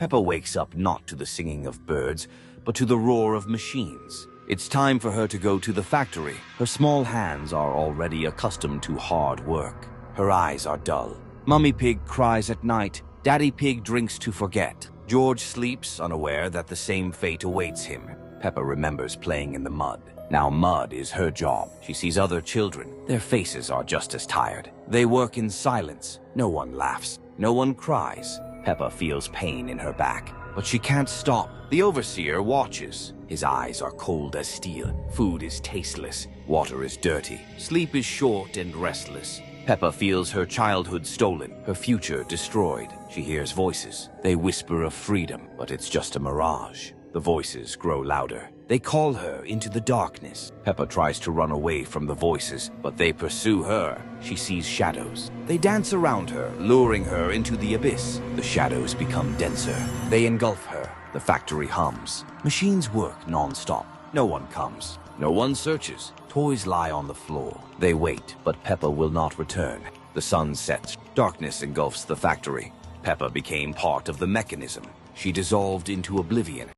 Peppa wakes up not to the singing of birds, but to the roar of machines. It's time for her to go to the factory. Her small hands are already accustomed to hard work. Her eyes are dull. Mummy Pig cries at night. Daddy Pig drinks to forget. George sleeps, unaware that the same fate awaits him. Peppa remembers playing in the mud. Now mud is her job. She sees other children. Their faces are just as tired. They work in silence. No one laughs. No one cries. Peppa feels pain in her back, but she can't stop. The overseer watches. His eyes are cold as steel. Food is tasteless. Water is dirty. Sleep is short and restless. Peppa feels her childhood stolen, her future destroyed. She hears voices. They whisper of freedom, but it's just a mirage. The voices grow louder. They call her into the darkness. Peppa tries to run away from the voices, but they pursue her. She sees shadows. They dance around her, luring her into the abyss. The shadows become denser. They engulf her. The factory hums. Machines work non-stop. No one comes. No one searches. Toys lie on the floor. They wait, but Peppa will not return. The sun sets. Darkness engulfs the factory. Peppa became part of the mechanism. She dissolved into oblivion.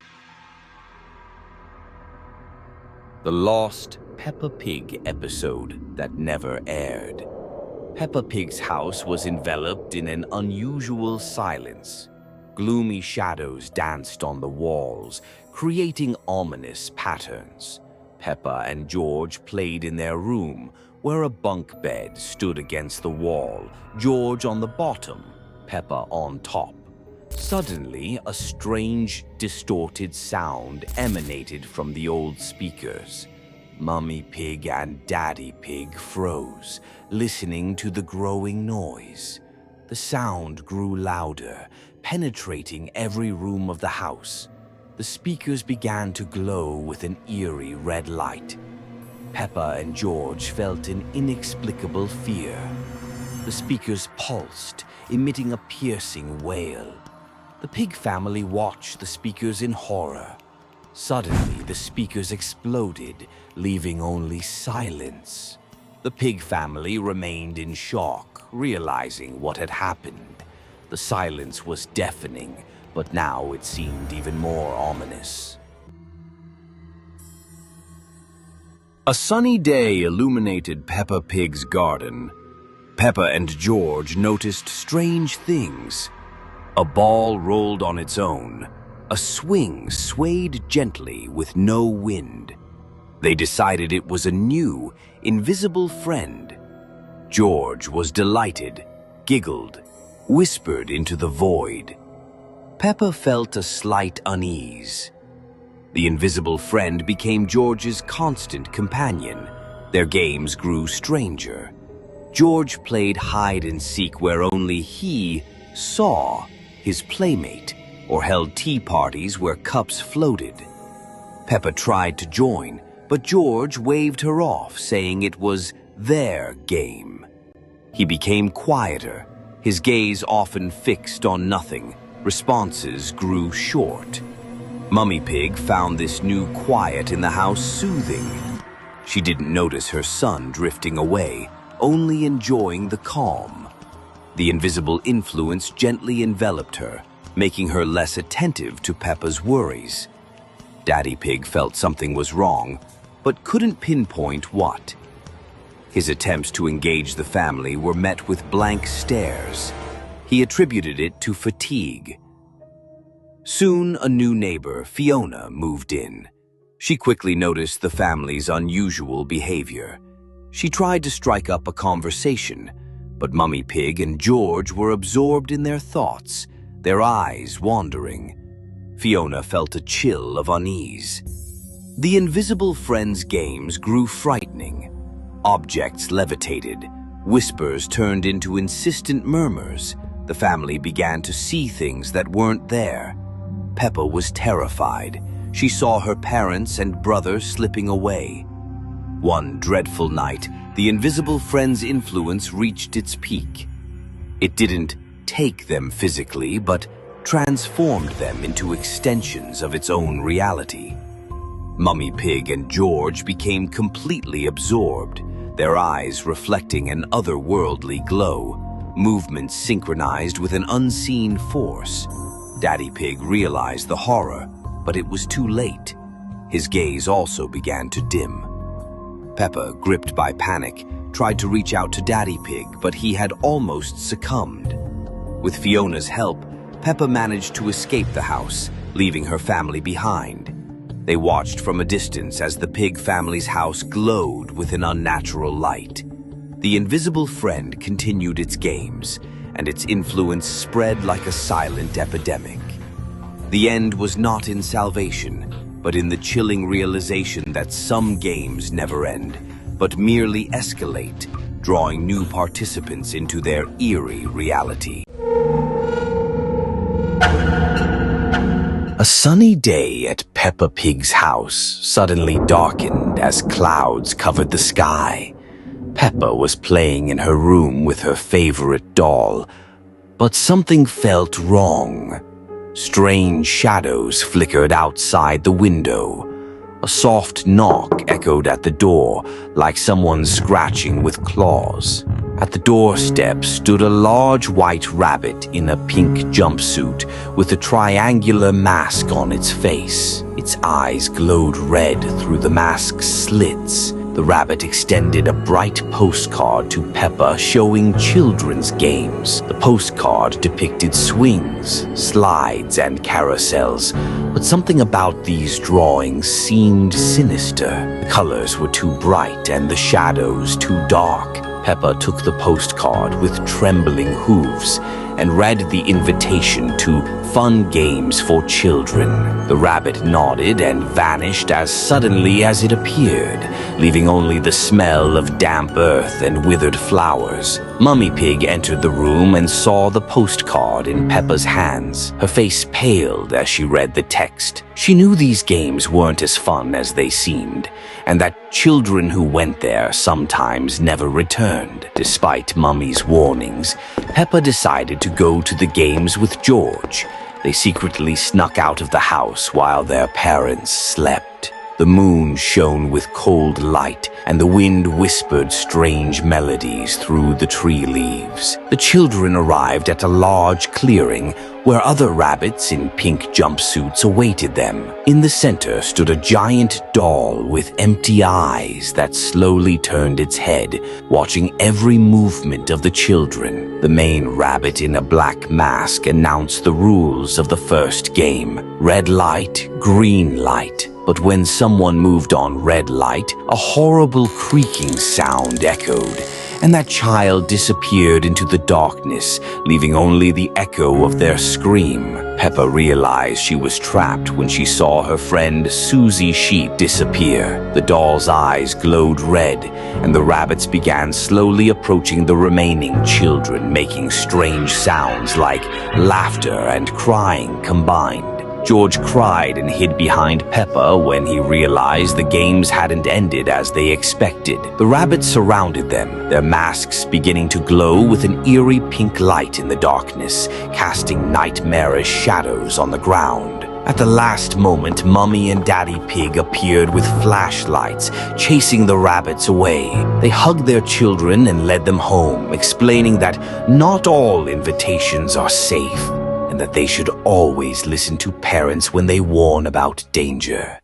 The lost Peppa Pig episode that never aired. Peppa Pig's house was enveloped in an unusual silence. Gloomy shadows danced on the walls, creating ominous patterns. Peppa and George played in their room, where a bunk bed stood against the wall, George on the bottom, Peppa on top. Suddenly, a strange, distorted sound emanated from the old speakers. Mummy Pig and Daddy Pig froze, listening to the growing noise. The sound grew louder, penetrating every room of the house. The speakers began to glow with an eerie red light. Peppa and George felt an inexplicable fear. The speakers pulsed, emitting a piercing wail. The pig family watched the speakers in horror. Suddenly, the speakers exploded, leaving only silence. The pig family remained in shock, realizing what had happened. The silence was deafening, but now it seemed even more ominous. A sunny day illuminated Peppa Pig's garden. Peppa and George noticed strange things. A ball rolled on its own. A swing swayed gently with no wind. They decided it was a new, invisible friend. George was delighted, giggled, whispered into the void. Peppa felt a slight unease. The invisible friend became George's constant companion. Their games grew stranger. George played hide-and-seek where only he saw his playmate, or held tea parties where cups floated. Peppa tried to join, but George waved her off, saying it was their game. He became quieter, his gaze often fixed on nothing. Responses grew short. Mummy Pig found this new quiet in the house soothing. She didn't notice her son drifting away, only enjoying the calm. The invisible influence gently enveloped her, making her less attentive to Peppa's worries. Daddy Pig felt something was wrong, but couldn't pinpoint what. His attempts to engage the family were met with blank stares. He attributed it to fatigue. Soon, a new neighbor, Fiona, moved in. She quickly noticed the family's unusual behavior. She tried to strike up a conversation, but Mummy Pig and George were absorbed in their thoughts, their eyes wandering. Fiona felt a chill of unease. The invisible friends' games grew frightening. Objects levitated. Whispers turned into insistent murmurs. The family began to see things that weren't there. Peppa was terrified. She saw her parents and brother slipping away. One dreadful night, the invisible friend's influence reached its peak. It didn't take them physically, but transformed them into extensions of its own reality. Mummy Pig and George became completely absorbed, their eyes reflecting an otherworldly glow, movements synchronized with an unseen force. Daddy Pig realized the horror, but it was too late. His gaze also began to dim. Peppa, gripped by panic, tried to reach out to Daddy Pig, but he had almost succumbed. With Fiona's help, Peppa managed to escape the house, leaving her family behind. They watched from a distance as the pig family's house glowed with an unnatural light. The invisible friend continued its games, and its influence spread like a silent epidemic. The end was not in salvation, but in the chilling realization that some games never end, but merely escalate, drawing new participants into their eerie reality. A sunny day at Peppa Pig's house suddenly darkened as clouds covered the sky. Peppa was playing in her room with her favorite doll, but something felt wrong. Strange shadows flickered outside the window. A soft knock echoed at the door, like someone scratching with claws. At the doorstep stood a large white rabbit in a pink jumpsuit with a triangular mask on its face. Its eyes glowed red through the mask's slits. The rabbit extended a bright postcard to Peppa showing children's games. The postcard depicted swings, slides, and carousels, but something about these drawings seemed sinister. The colors were too bright and the shadows too dark. Peppa took the postcard with trembling hooves and read the invitation to fun games for children. The rabbit nodded and vanished as suddenly as it appeared, leaving only the smell of damp earth and withered flowers. Mummy Pig entered the room and saw the postcard in Peppa's hands. Her face paled as she read the text. She knew these games weren't as fun as they seemed, and that children who went there sometimes never returned. Despite Mummy's warnings, Peppa decided to go to the games with George. They secretly snuck out of the house while their parents slept. The moon shone with cold light, and the wind whispered strange melodies through the tree leaves. The children arrived at a large clearing where other rabbits in pink jumpsuits awaited them. In the center stood a giant doll with empty eyes that slowly turned its head, watching every movement of the children. The main rabbit in a black mask announced the rules of the first game: red light, green light. But when someone moved on red light, a horrible creaking sound echoed, and that child disappeared into the darkness, leaving only the echo of their scream. Peppa realized she was trapped when she saw her friend Susie Sheep disappear. The doll's eyes glowed red, and the rabbits began slowly approaching the remaining children, making strange sounds like laughter and crying combined. George cried and hid behind Peppa when he realized the games hadn't ended as they expected. The rabbits surrounded them, their masks beginning to glow with an eerie pink light in the darkness, casting nightmarish shadows on the ground. At the last moment, Mummy and Daddy Pig appeared with flashlights, chasing the rabbits away. They hugged their children and led them home, explaining that not all invitations are safe, and that they should always listen to parents when they warn about danger.